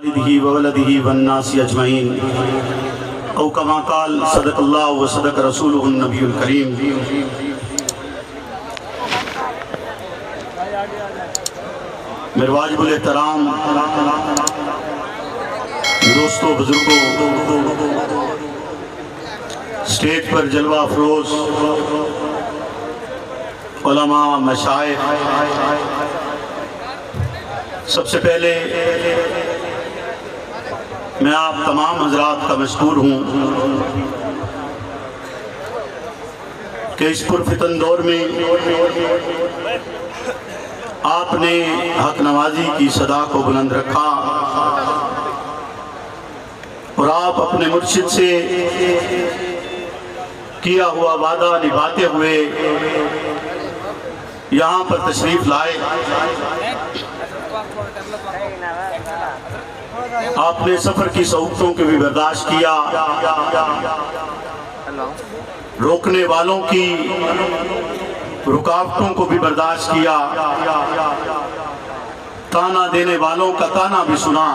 والده وولده والناس اجمعین او کما قال صدق اللہ و صدق رسولہ النبی الکریم۔ میرے واجب الاحترام دوستوں، بزرگوں، اسٹیج پر جلوہ افروز علماء، مشائخ، سب سے پہلے میں آپ تمام حضرات کا مشکور ہوں کہ اس پرفتن دور میں آپ نے حق نوازی کی صدا کو بلند رکھا اور آپ اپنے مرشد سے کیا ہوا وعدہ نبھاتے ہوئے یہاں پر تشریف لائے۔ آپ نے سفر کی صعوبتوں کو بھی برداشت کیا، روکنے والوں کی رکاوٹوں کو بھی برداشت کیا، تانا دینے والوں کا تانا بھی سنا،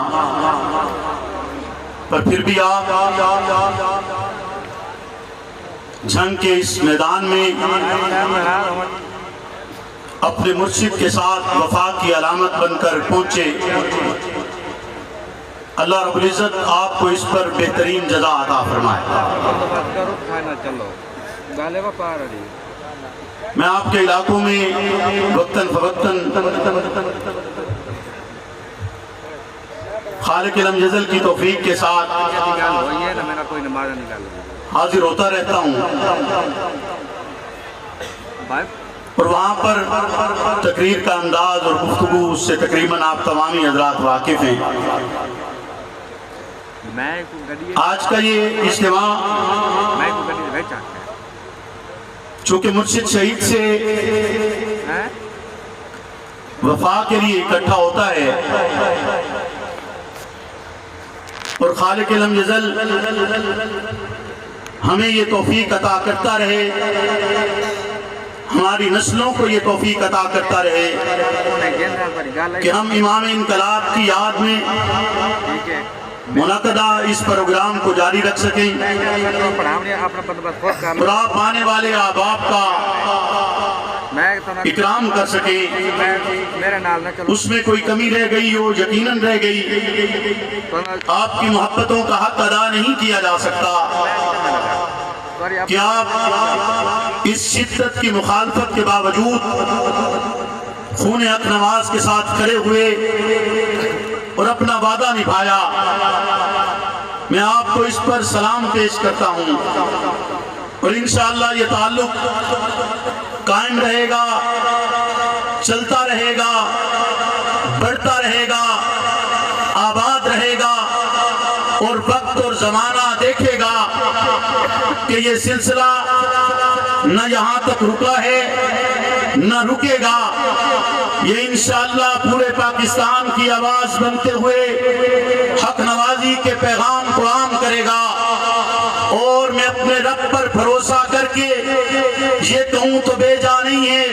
پر پھر بھی آپ جنگ کے اس میدان میں اپنے مرشد کے ساتھ وفا کی علامت بن کر پہنچے۔ اللہ رب العزت آپ کو اس پر بہترین جزا عطا فرمائے۔ میں آپ کے علاقوں میں وقتاً فوقتاً خالق علم جزل کی توفیق کے ساتھ حاضر ہوتا رہتا ہوں، اور وہاں پر تقریر کا انداز اور گفتگو اس سے تقریباً آپ تمامی حضرات واقف ہیں۔ آج کا یہ اجتماع چونکہ مرشد شہید سے وفا کے لیے اکٹھا ہوتا ہے اور خالق علم جزل ہمیں یہ توفیق عطا کرتا رہے، ہماری نسلوں کو یہ توفیق عطا کرتا رہے کہ ہم امام انقلاب کی یاد میں منعقدہ اس پروگرام کو جاری رکھ سکیں اور آپ آنے والے احباب کا اکرام کر سکیں۔ اس میں کوئی کمی رہ گئی ہو، یقیناً رہ گئی، آپ کی محبتوں کا حق ادا نہیں کیا جا سکتا کہ آپ اس شدت کی مخالفت کے باوجود خون حق نواز کے ساتھ کھڑے ہوئے اور اپنا وعدہ نبھایا۔ میں آپ کو اس پر سلام پیش کرتا ہوں اور انشاءاللہ یہ تعلق قائم رہے گا، چلتا رہے گا، بڑھتا رہے گا، آباد رہے گا، اور وقت اور زمانہ دیکھے گا کہ یہ سلسلہ نہ یہاں تک رکا ہے نہ رکے گا۔ یہ انشاءاللہ پورے پاکستان کی آواز بنتے ہوئے حق نوازی کے پیغام کو عام کرے گا، اور میں اپنے رب پر بھروسہ کر کے یہ کہوں تو بے جا نہیں ہے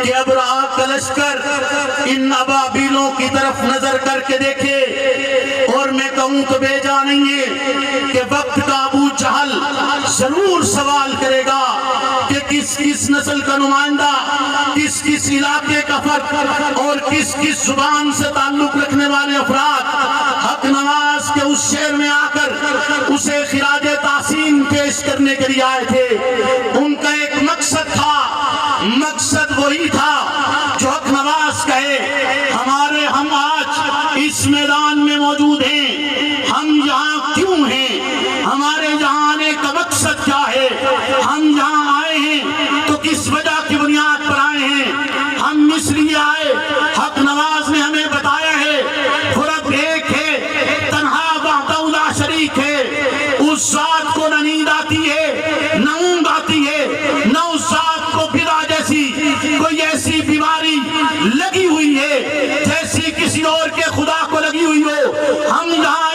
کہ ابرہہ کا لشکر ان ابابیلوں کی طرف نظر کر کے دیکھے، اور میں کہوں تو بے جا نہیں ہے کہ وقت کا ابو جہل ضرور سوال کرے گا کہ کس کس نسل کا نمائندہ، کس کس علاقے کا فرد اور کس کس زبان سے تعلق رکھنے والے افراد حق نواز کے اس شہر میں آ کر اسے خراج تحسین پیش کرنے کے لیے آئے تھے۔ ان کا ایک مقصد تھا، مقصد وہی تھا جو حق نواز کہے ہم آج اس میدان میں موجود ہیں، ہم یہاں کیوں ہیں، ہمارے یہاں آنے کا مقصد کیا ہے، ہم یہاں آئے ہیں تو کس وجہ کی بنیاد پر آئے ہیں۔ ہم اس لیے آئے، حق نواز نے ہمیں بتایا ہے فرق ایک ہے، تنہا وحدہ لا شریک ہے، اس ذات کو نہ نیند آتی ہے نہ اونگ آتی ہے، نہ اس ذات کو بلا جیسی کوئی ایسی بیماری لگی ہوئی ہے جیسی کسی اور کے خدا کو لگی ہوئی ہو۔ ہم یہاں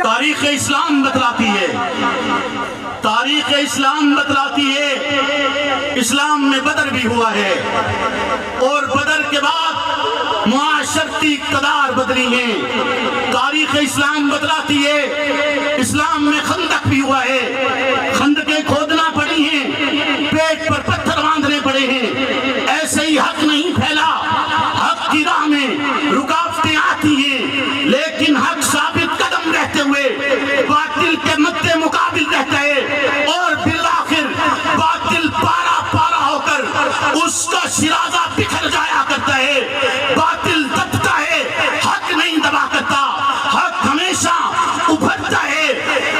تاریخ اسلام بتلاتی ہے، تاریخ اسلام بتلاتی ہے اسلام میں بدر بھی ہوا ہے، اور بدر کے بعد معاشرتی اقتدار بدلی ہیں۔ تاریخ اسلام بتلاتی ہے اسلام میں خندق بھی ہوا ہے، خندقیں کھودنا پڑی ہیں، پیٹ پر پتھر باندھنے پڑے ہیں۔ ایسے ہی حق نہیں پھیلا، حق کی راہ میں رکاوٹیں آتی ہیں، لیکن حق ثابت قدم رہتے ہوئے باطل کے مد مقابل رہتا ہے، اور بالآخر باطل پارا پارا ہو کر اس کا شرازہ بکھر جایا کرتا ہے۔ باطل دبتا ہے، حق نہیں دبا کرتا، حق ہمیشہ ابھرتا ہے،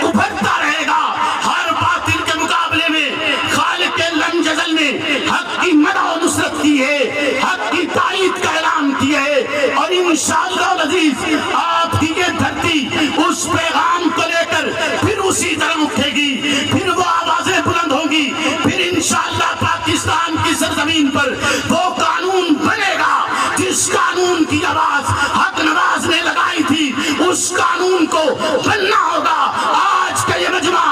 ابھرتا رہے گا۔ ہر باطل کے مقابلے میں خالق لم یزل نے حق کی مدح و نصرت کی ہے، حق کی تائید کا اعلان کیا ہے، اور انشاءاللہ العزیز آپ کی یہ دھرتی اس پیغام کو لے کر پھر اسی طرح اٹھے گی، پھر وہ آوازیں بلند ہوں گی، پھر انشاءاللہ پاکستان کی سرزمین پر وہ قانون بنے گا جس قانون کی آواز حق نواز نے لگائی تھی، اس قانون کو بننا ہوگا۔ آج کا یہ مجمع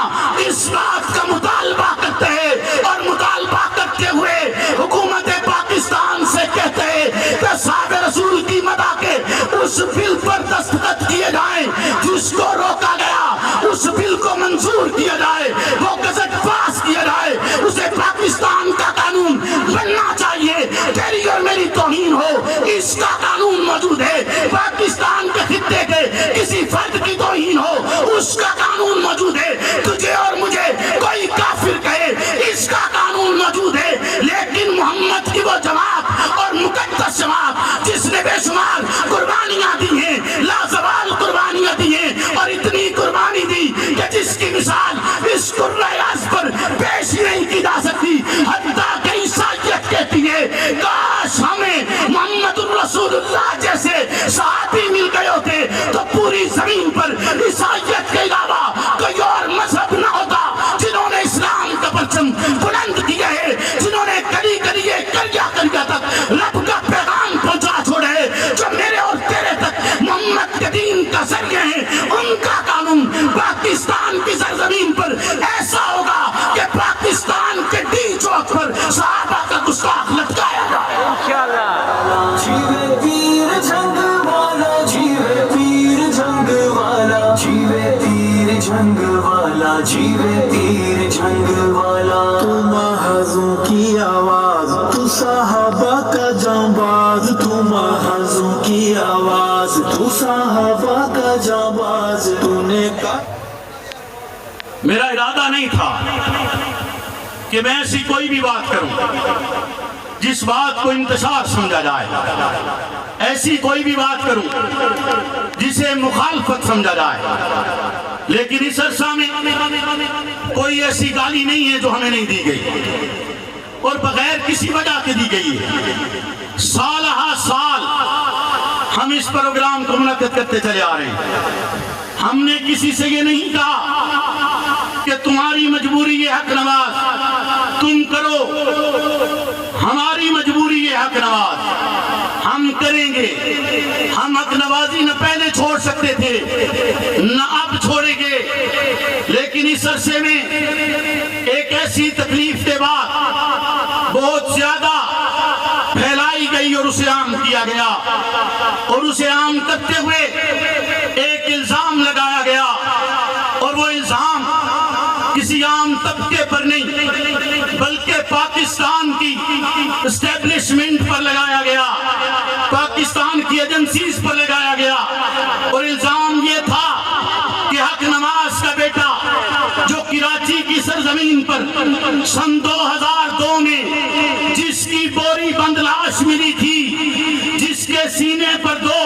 اس بات کا مطالبہ کرتے ہیں، اور مطالبہ کرتے ہوئے حکومت پاکستان سے کہتے ہیں کہ صحابہ رسول کی مدح کے اس بل پر دستخط کیے جائیں جس کو روکا گیا، اس بل کو منظور کیا جائے، وہ گزٹ پاس کیا جائے، اسے پاکستان کا قانون بننا چاہیے۔ تیری اور میری توہین ہو اس کا قانون موجود ہے، پاکستان کے خطے کے کسی فرد کی توہین ہو اس کا قانون موجود ہے، تجھے اور مجھے کوئی کافر کہے اس کا قانون موجود ہے، لیکن محمد کی وہ جماعت اور مقدس جماعت جس نے بے شمار قربانیاں دی ہیں، لازوال قربانیاں دی ہیں، اور اتنی قربانی دی کہ جس کی مثال اس قرآن پر پیش نہیں کی جا سکتی، حتیٰ کہ عیسائیت کہتی ہے کاش ہمیں محمد الرسول اللہ جیسے صحابی مل گئے ہوتے تو پوری زمین پر عیسائیت کے علاوہ کوئی اور مذہب نہ ہوتا، جنہوں نے اسلام کا پرچم بلند کیا ہے، جنہوں نے گلی گلی کریا تک رب کا پیغام پہنچا چھوڑے، جو میرے اور تیرے تک محمد کے دین کا ذریعہ ہیں، ان کا قانون پاکستان کی سرزمین پر ایسا ہوگا کہ پاکستان کے ڈی چوک پر صحابہ کا گستاخ لٹکایا جائے۔ جیوے پیر جھنگ والا، جیوے پیر جھنگ والا، جیوے پیر جھنگ والا، جیوے پیر جھنگ والا۔ تو محضوں کی آواز، تو صحابہ کا جانباز، تو محضوں کی آواز، تو صحابہ کا جانباز، تو نے کہا۔ میرا ارادہ نہیں تھا کہ میں ایسی کوئی بھی بات کروں جس بات کو انتشار سمجھا جائے، ایسی کوئی بھی بات کروں جسے مخالفت سمجھا جائے، لیکن اس عرصہ میں کوئی ایسی گالی نہیں ہے جو ہمیں نہیں دی گئی، اور بغیر کسی وجہ کے دی گئی ہے۔ سالہ سال ہم اس پروگرام کو منعقد کرتے چلے آ رہے ہیں، ہم نے کسی سے یہ نہیں کہا کہ تمہاری مجبوری ہے حق نواز تم کرو، ہماری مجبوری ہے حق نواز ہم کریں گے۔ ہم حق نوازی نہ پہلے چھوڑ سکتے تھے نہ اب چھوڑیں گے، لیکن اس عرصے میں ایک ایسی تکلیف کے بعد بہت زیادہ پھیلائی گئی اور اسے عام کیا گیا، اور اسے عام کرتے ہوئے ایک الزام لگایا گیا، اور وہ الزام کسی عام طبقے پر نہیں بلکہ پاکستان کی اسٹیبلشمنٹ پر لگایا گیا، پاکستان کی ایجنسیز پر لگایا گیا، اور الزام یہ تھا کہ حق نواز کا بیٹا جو کراچی کی سرزمین پر سن 2002 میں جس کی بوری بند لاش ملی تھی، جس کے سینے پر 2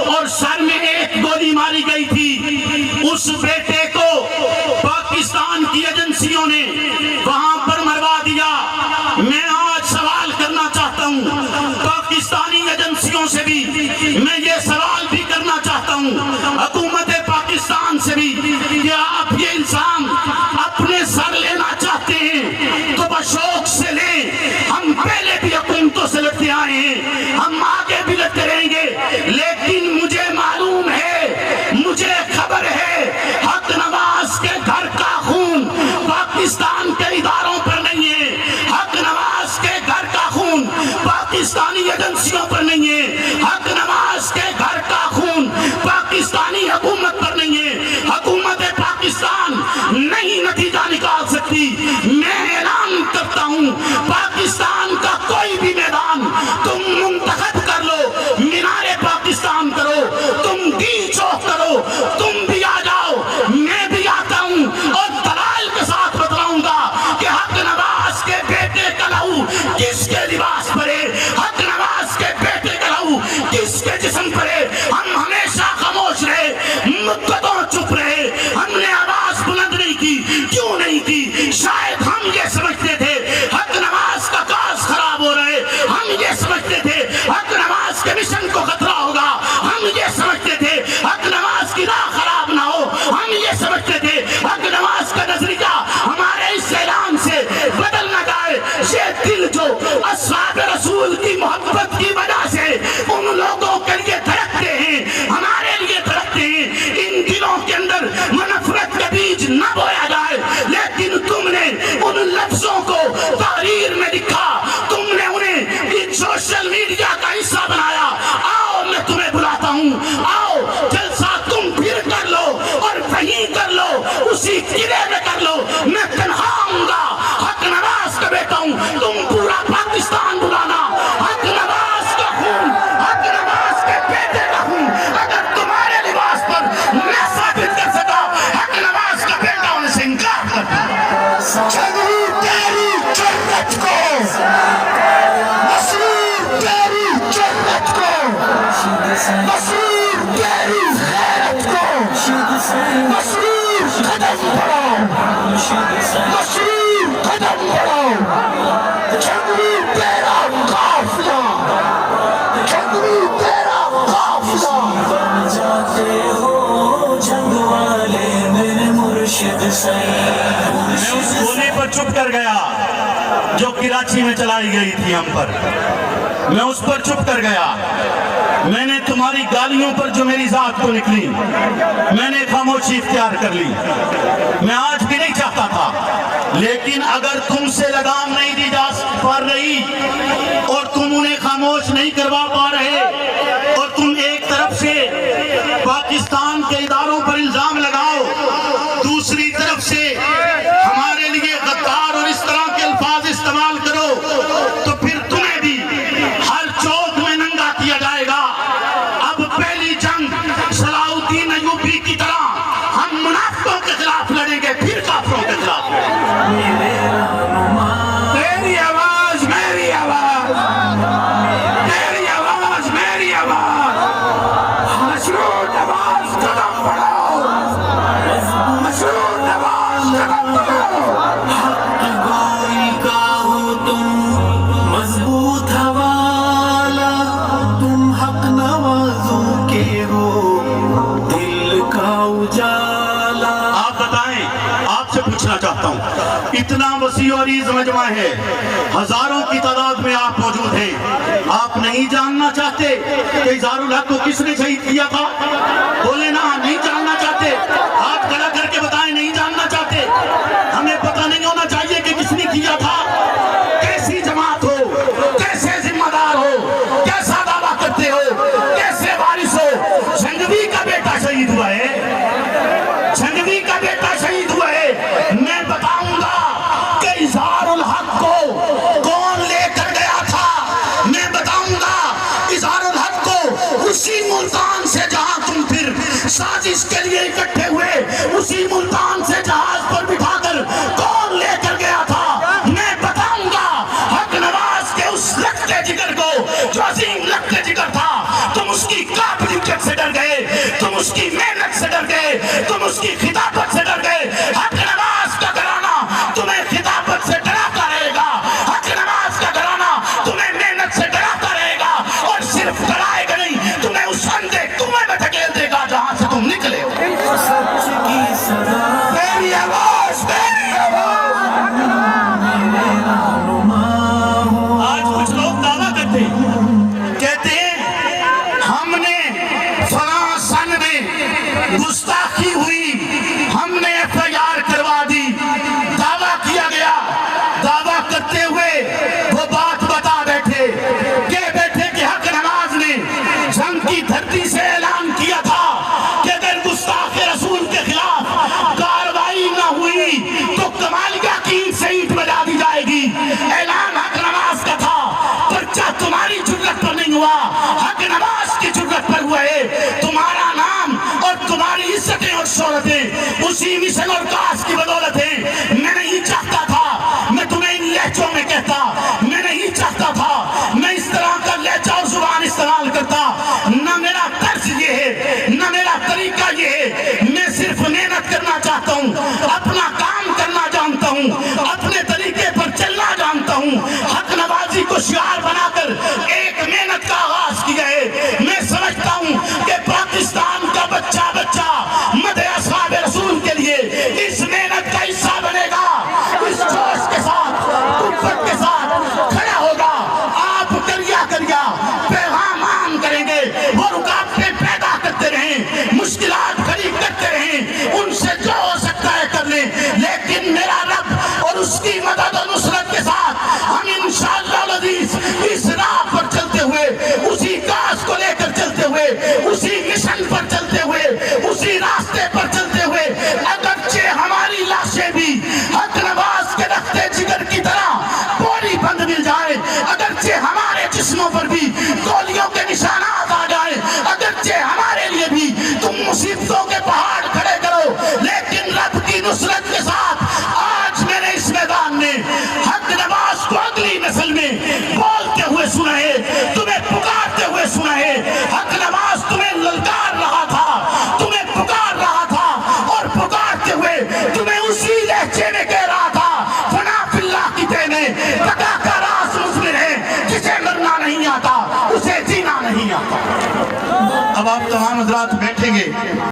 اور سر میں 1 گولی ماری گئی تھی، اس بیٹے کو پاکستان کی ایجنسیوں نے وہاں پر مروا دیا۔ میں آج سوال کرنا چاہتا ہوں پاکستانی ایجنسیوں سے بھی، میں یہ سوال بھی کرنا چاہتا ہوں حکومت پاکستان سے بھی کہ آپ یہ الزام اپنے سر لینا چاہتے ہیں تو بشوق سے لیں، ہم پہلے بھی حکومتوں سے لڑتے آئے ہیں، ہم آگے بھی لڑتے رہیں گے، لیکن کے جسم پڑے ہم ہمیشہ خاموش رہے، مدتوں چپ رہے، ہم نے آواز بلند نہیں کی. کیوں نہیں کی؟ شاید ہم یہ سمجھتے تھے حق نواز کا کاز خراب ہو رہے، ہم یہ سمجھتے تھے حق نواز کے مشن کو خطرہ ہوگا، ہم یہ سمجھتے تھے حق نواز کی راہ خراب نہ ہو، ہم یہ سمجھتے تھے حق نواز کا نظریہ ہمارے اس اعلان سے بدل نہ جائے. یہ دل جو اصحاب رسول کی محبت کی وجہ سے ان لوگوں کے لیے دھڑکتے ہیں، ہمارے لیے دھڑکتے ہیں، ان دلوں کے اندر نفرت کا بیج نہ بویا جائے. لیکن تم نے ان لفظوں کو تحریر میں لکھا، تم نے انہیں سوشل میڈیا کا حصہ بنایا. آؤ میں تمہیں بلاتا ہوں، آؤ جلسہ تم پھر کر لو اور وہیں کر لو، اسی قلعے میں کر لو. میں تنہا آؤں گا، حق نواز کا بیٹا ہوں، تم پورا پاکستان بلانا. حق نواز کا خون، حق نواز کے بیٹے کا خون اگر تمہارے لباس پر نہ ثابت کر سکا، حق نواز کا بیٹا ہونے سے انکار کر دیا. جنور تیری جرت کو، مسرور تیری جرت کو، مسرور تیری غیرت کو، مسرور قدم بڑھاؤ، مسرور قدم بڑھاؤ. جنور تیرا قافلہ، جنور تیرا قافلہ. بن جاتے ہو جنگ والے میرے مرشد سے. میں اس گولی پر چپ کر گیا جو کراچی میں چلائی گئی تھی ہم پر، میں اس پر چپ کر گیا. میں نے تمہاری گالیوں پر جو میری ذات کو نکلی میں نے خاموشی اختیار کر لی. میں آج بھی نہیں چاہتا تھا، لیکن اگر تم سے لگام نہیں دی جا پا رہی اور تم انہیں خاموش نہیں کروا پا رہے اور تم ایک طرف سے پاکستان کے اداروں پر الزام لگاؤ، دوسری طرف سے ہمارے لیے غدار اور اس طرح کے الفاظ استعمال کرو، تو پھر تمہیں بھی ہر چوک میں ننگا کیا جائے گا. اب پہلی جنگ صلاح الدین ایوبی کی طرح ہم منافقوں کے خلاف لڑیں گے، پھر کافروں کے خلاف لڑیں گے. تیری آواز میری آواز، تیری آواز میری آواز. مسرور نواز قدم بڑھاؤ، مسرور نواز قدم بڑھاؤ. گوئی کا ہو تم مضبوط حوالہ، تم حق نوازوں کے ہو دل کا اجالا. آپ بتائیں، آپ سے پوچھنا چاہتا ہوں، اتنا وسیع و عریض مجمع ہے، ہزاروں کی تعداد میں آپ موجود ہیں، آپ نہیں جاننا چاہتے کہ اظہار الحق کو کس نے شہید کیا تھا؟ بولے نا، نہیں جاننا چاہتے؟ ہاتھ کھڑا کر کے بتائیں، نہیں جاننا چاہتے؟ ہمیں پتہ نہیں ہونا چاہیے کہ کس نے کیا تھا؟ کیسی جماعت ہو، کیسے ذمہ دار ہو، کیسا دعویٰ کرتے ہو، کیسے وارث ہو؟ جنگوی کا بیٹا شہید ہوا ہے، جنگوی کا بیٹا شہید ہوا ہے. میں بتاؤں گا کہ اظہار الحق کو کون لے کر گیا تھا. میں بتاؤں گا اظہار الحق کو اسی ملتان سے جہاں تم پھر سازش کے لیے اکٹھے ہوئے، اسی ملتان سے جہاز پر بٹھا کر کون لے کر گیا تھا. میں بتاؤں گا حق نواز کے اس لخت جگر کو جو عظیم لخت جگر تھا. تم اس کی قابلیت سے ڈر گئے، تم اس کی محنت سے ڈر گئے، تم اس کی خطابت سے ڈر گئے. حق نواز کا گھرانہ تمہیں خطابت سے ڈراتا رہے گا، حق نواز کا گھرانہ تمہیں محنت سے ڈراتا رہے گا، اور صرف ڈرائے گا نہیں، تمہیں اس اندھے کنویں میں دھکیل دے گا جہاں سے تم نکلے ہو. سچ کی صدا میری آواز، میری آواز. میرے رہنما ہو. آج کچھ لوگ دعویٰ کرتے ہیں، کہتے ہیں ہم نے فلاں سن میں گستاخی ہوئی، ہم نے ایف آئی آر کروا دی. دعویٰ کیا گیا، دعویٰ کرتے ہوئے وہ بات بتا بیٹھے کہ حق نواز نے جنگ کی دھرتی سے اعلان کیا تھا کہ اگر گستاخ رسول کے خلاف کارروائی نہ ہوئی تو کمالیہ کی اینٹ سے اینٹ بجا دی جائے گی. اعلان حق نواز کا تھا، پرچہ تمہاری جرت پر نہیں ہوا، حق نواز کی جرت پر ہوا ہے. تمہارا نام اور تمہاری عزتیں اور شہرتیں اسی مشن اور کاس کی بدولت ہیں. میں نہیں چاہتا تھا، میں تمہیں ان لہجوں میں کہتا، میں نہیں چاہتا تھا میں اس طرح کا لہجہ اور زبان استعمال کرتا. وہ رکاوٹیں پیدا کرتے رہیں، مشکلات کھڑی کرتے رہیں، ان سے جو ہو سکتا ہے کر لیں، لیکن میرا رب اور اس کی مدد و نصرت کے ساتھ ہم انشاءاللہ العزیز اس راہ پر چلتے ہوئے، اسی کاس کو لے کر چلتے ہوئے، اسی مشن پر چلتے ہوئے، اسی راستے پر چلتے ہوئے، اگرچہ ہماری لاشیں بھی حق نواز کے رختے جگر کی طرح پوری بند مل جائے، اگرچہ ہمارے جسموں پر بھی گولیوں کے نشانات آ جائیں، اگرچہ ہمارے لیے بھی تم مصیبتوں کے پہاڑ کھڑے کرو، لیکن رب کی نصرت کے ساتھ آج میں نے اس میدان میں حق نواز کو اگلی نسل میں بولتے ہوئے سنا ہے، تمہیں پکارتے ہوئے سنا ہے۔ حق نواز تمہیں للکار رہا تھا، تمہیں پکار رہا تھا، اور پکارتے ہوئے تمہیں اسی لہجے میں کہہ رہا تھا، فنا فی اللہ کی دینے بقا کا راز مضمر ہے، جسے مرنا نہیں آتا اسے جینا نہیں آتا۔ اب آپ تمام حضرات بیٹھیں گے۔